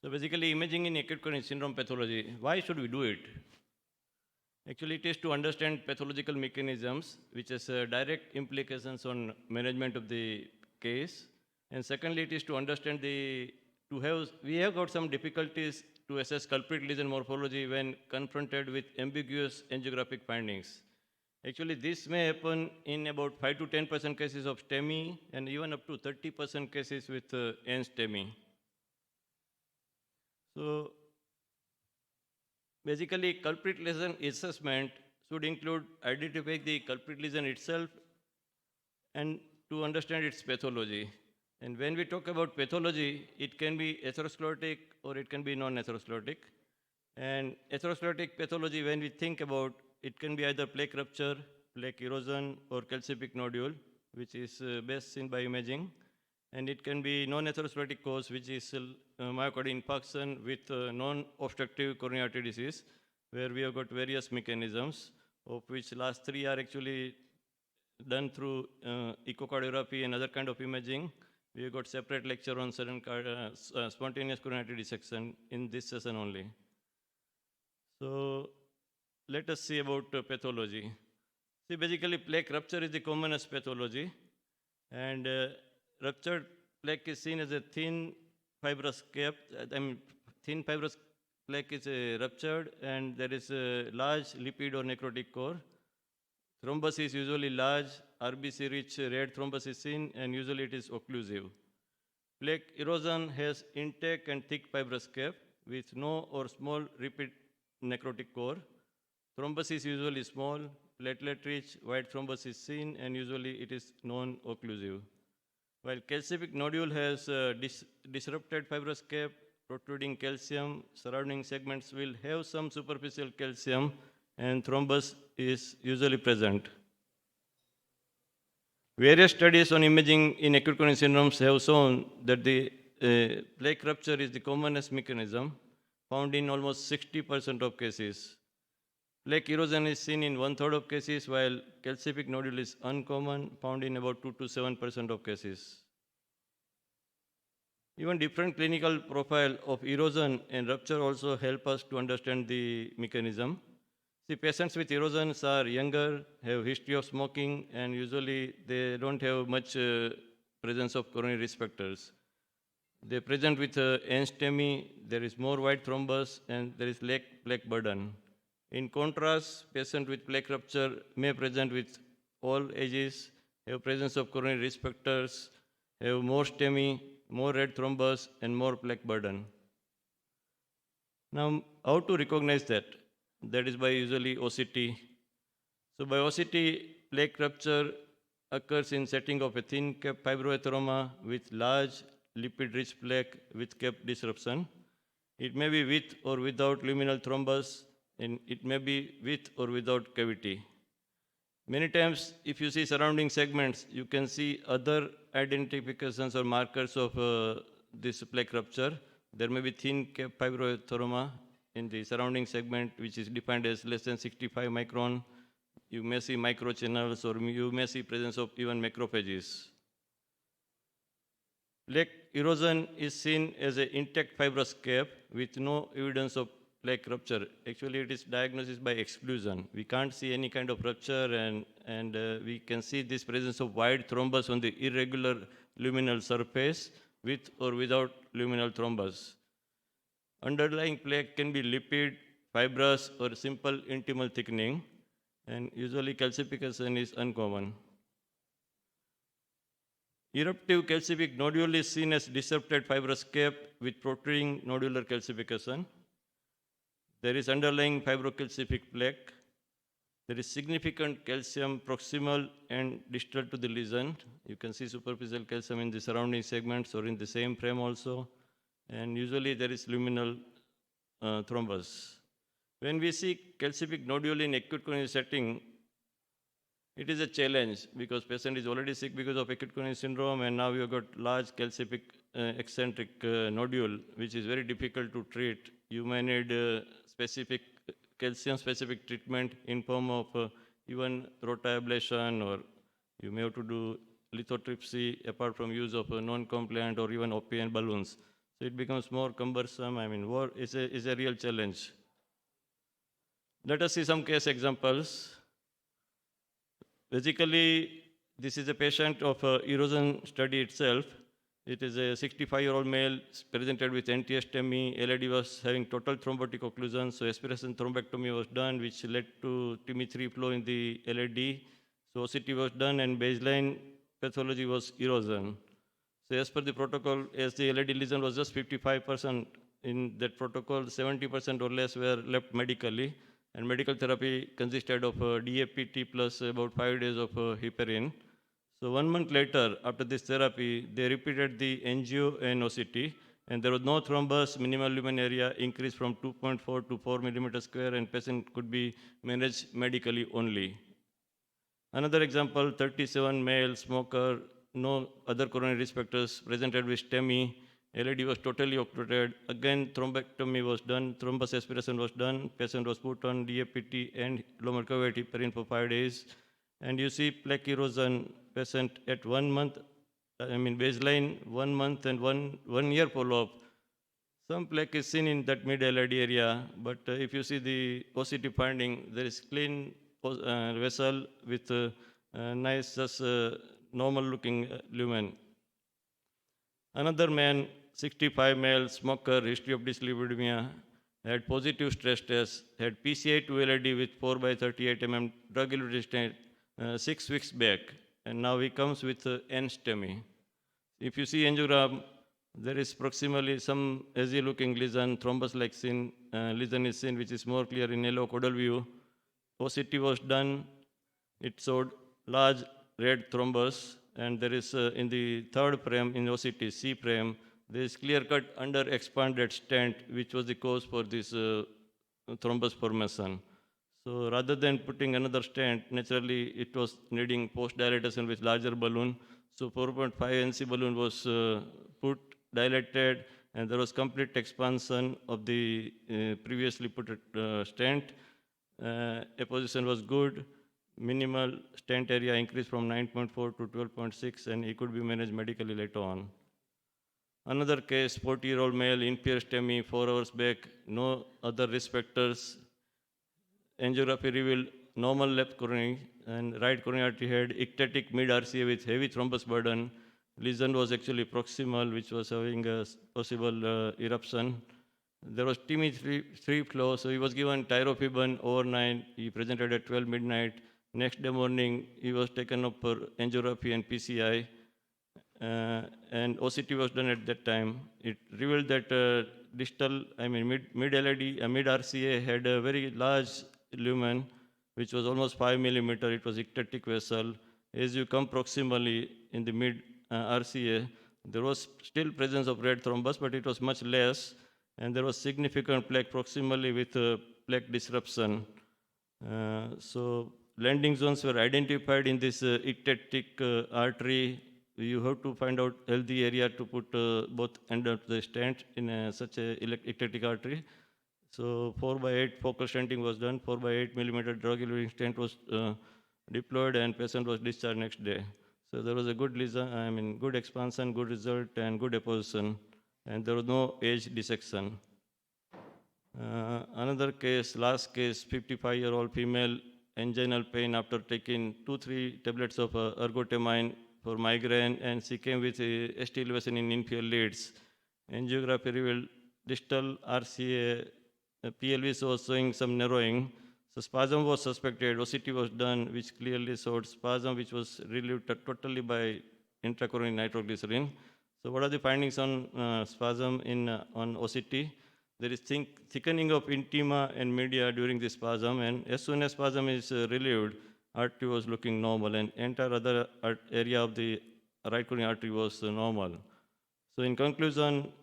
So basically, imaging in acute coronary syndrome pathology, why should we do it? Actually, it is to understand pathological mechanisms, which has direct implications on management of the case. And secondly, it is to understand we have got some difficulties to assess culprit lesion morphology when confronted with ambiguous angiographic findings. Actually, this may happen in about 5 to 10% cases of STEMI and even up to 30% cases with NSTEMI. So basically, culprit lesion assessment should include identifying the culprit lesion itself and to understand its pathology. And when we talk about pathology, it can be atherosclerotic or it can be non-atherosclerotic. And atherosclerotic pathology, when we think about, it can be either plaque rupture, plaque erosion, or calcific nodule, which is best seen by imaging. And it can be non-atherosclerotic cause, which is myocardial infarction with non-obstructive coronary artery disease, where we have got various mechanisms, of which last 3 are actually done through echocardiography and other kind of imaging. We have got separate lecture on spontaneous coronary artery dissection in this session only. So let us see about pathology. See, basically, plaque rupture is the commonest pathology, and ruptured plaque is seen as a thin fibrous cap. Thin fibrous plaque is ruptured, and there is a large lipid or necrotic core. Thrombus is usually large, RBC-rich red thrombus is seen, and usually it is occlusive. Plaque erosion has intact and thick fibrous cap with no or small repeat necrotic core. Thrombus is usually small, platelet-rich, white thrombus is seen, and usually it is non-occlusive. While calcific nodule has disrupted fibrous cap, protruding calcium, surrounding segments will have some superficial calcium, and thrombus is usually present. Various studies on imaging in acute coronary syndromes have shown that the plaque rupture is the commonest mechanism, found in almost 60% of cases. Plaque erosion is seen in 1/3 of cases, while calcific nodule is uncommon, found in about 2 to 7% of cases. Even different clinical profile of erosion and rupture also help us to understand the mechanism. See, patients with erosions are younger, have history of smoking, and usually they don't have much presence of coronary risk factors. They present with NSTEMI, there is more white thrombus, and there is less plaque burden. In contrast, patients with plaque rupture may present with all ages, have presence of coronary risk factors, have more STEMI, more red thrombus, and more plaque burden. Now, how to recognize that? That is by usually OCT. So by OCT, plaque rupture occurs in setting of a thin cap fibroatheroma with large lipid-rich plaque with cap disruption. It may be with or without luminal thrombus, and it may be with or without cavity. Many times, if you see surrounding segments, you can see other identifications or markers of this plaque rupture. There may be thin cap fibroatheroma in the surrounding segment, which is defined as less than 65 micron. You may see microchannels, or you may see presence of even macrophages. Plaque erosion is seen as an intact fibrous cap with no evidence of plaque rupture. Actually, it is diagnosis by exclusion. We can't see any kind of rupture, and we can see this presence of wide thrombus on the irregular luminal surface with or without luminal thrombus. Underlying plaque can be lipid, fibrous, or simple intimal thickening, and usually calcification is uncommon. Eruptive calcific nodule is seen as disrupted fibrous cap with protruding nodular calcification. There is underlying fibrocalcific plaque. There is significant calcium proximal and distal to the lesion. You can see superficial calcium in the surrounding segments or in the same frame also. And usually there is luminal thrombus. When we see calcific nodule in acute coronary setting, it is a challenge because patient is already sick because of acute coronary syndrome, and now you have got large calcific eccentric nodule, which is very difficult to treat. You may need specific calcium-specific treatment in form of even rotablation, or you may have to do lithotripsy apart from use of non-compliant or even OPN balloons. So it becomes more cumbersome. I mean, war is a real challenge. Let us see some case examples. Basically, this is a patient of erosion study itself. It is a 65-year-old male presented with NTSTEMI. LAD was having total thrombotic occlusion, so aspiration thrombectomy was done, which led to TIMI3 flow in the LAD. So OCT was done, and baseline pathology was erosion. So as per the protocol, as the LAD lesion was just 55%, in that protocol, 70% or less were left medically. And medical therapy consisted of DAPT plus about 5 days of heparin. So 1 month later, after this therapy, they repeated the angio and OCT, and there was no thrombus, minimal lumen area increased from 2.4 to 4 millimeter square, and patient could be managed medically only. Another example, 37 male smoker, no other coronary risk factors, presented with STEMI. LAD was totally occluded. Again, thrombectomy was done, thrombus aspiration was done, patient was put on DAPT and low mercury heparin for 5 days. And you see plaque erosion patient at 1 month, baseline 1 month and one year follow-up. Some plaque is seen in that mid-LAD area, but if you see the OCT finding, there is clean vessel with nice, just normal-looking lumen. Another man, 65 male smoker, history of dyslipidemia, had positive stress test, had PCI to LAD with 4 by 38 mm drug resistant 6 weeks back, and now he comes with NSTEMI. If you see angiogram, there is proximally some hazy-looking lesion, thrombus-like lesion is seen, which is more clear in yellow caudal view. OCT was done. It showed large red thrombus, and there is in the third frame in OCT, C frame, there is clear-cut under-expanded stent, which was the cause for this thrombus formation. So rather than putting another stent, naturally it was needing post-dilatation with larger balloon. So 4.5 NC balloon was put, dilated, and there was complete expansion of the previously put stent. Apposition was good. Minimal stent area increased from 9.4 to 12.6, and he could be managed medically later on. Another case, 40-year-old male, impaired STEMI, 4 hours back, no other risk factors. Angiography revealed normal left coronary, and right coronary artery had ectatic mid-RCA with heavy thrombus burden. Lesion was actually proximal, which was having a possible eruption. There was TIMI3 flow, so he was given tirofiban overnight. He presented at 12 midnight. Next day morning, he was taken up for angiography and PCI, and OCT was done at that time. It revealed that distal, mid-LAD, mid-RCA had a very large lumen, which was almost 5 millimeter. It was ectatic vessel. As you come proximally in the mid-RCA, there was still presence of red thrombus, but it was much less, and there was significant plaque proximally with plaque disruption. So landing zones were identified in this ectatic artery. You have to find out healthy area to put both end of the stent in such a ectatic artery. So 4 by 8 focal stenting was done. 4 by 8 millimeter drug-eluting stent was deployed, and patient was discharged next day. So there was a good lesion, good expansion, good result, and good apposition, and there was no age dissection. Another case, last case, 55-year-old female, anginal pain after taking 2-3 tablets of ergotamine for migraine, and she came with a ST elevation in inferior leads. Angiography revealed distal RCA, PLV was showing some narrowing. So spasm was suspected. OCT was done, which clearly showed spasm, which was relieved totally by intracoronary nitroglycerin. So what are the findings on spasm on OCT? There is thickening of intima and media during the spasm, and as soon as spasm is relieved, artery was looking normal, and entire other area of the right coronary artery was normal. So in conclusion,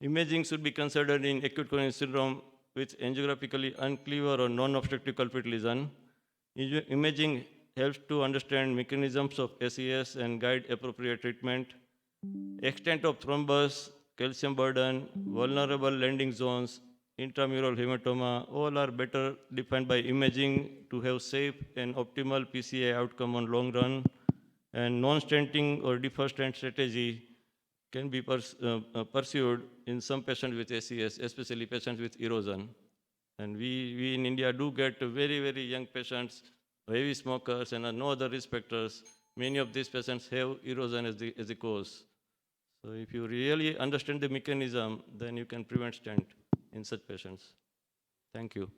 imaging should be considered in acute coronary syndrome with angiographically unclear or non-obstructive culprit lesion. Imaging helps to understand mechanisms of SES and guide appropriate treatment. Extent of thrombus, calcium burden, vulnerable landing zones, intramural hematoma, all are better defined by imaging to have safe and optimal PCI outcome on long run. And non-stenting or deferred stent strategy can be pursued in some patients with ACS, especially patients with erosion. And we in India do get very, very young patients, heavy smokers, and no other risk factors. Many of these patients have erosion as the cause. So if you really understand the mechanism, then you can prevent stent in such patients. Thank you.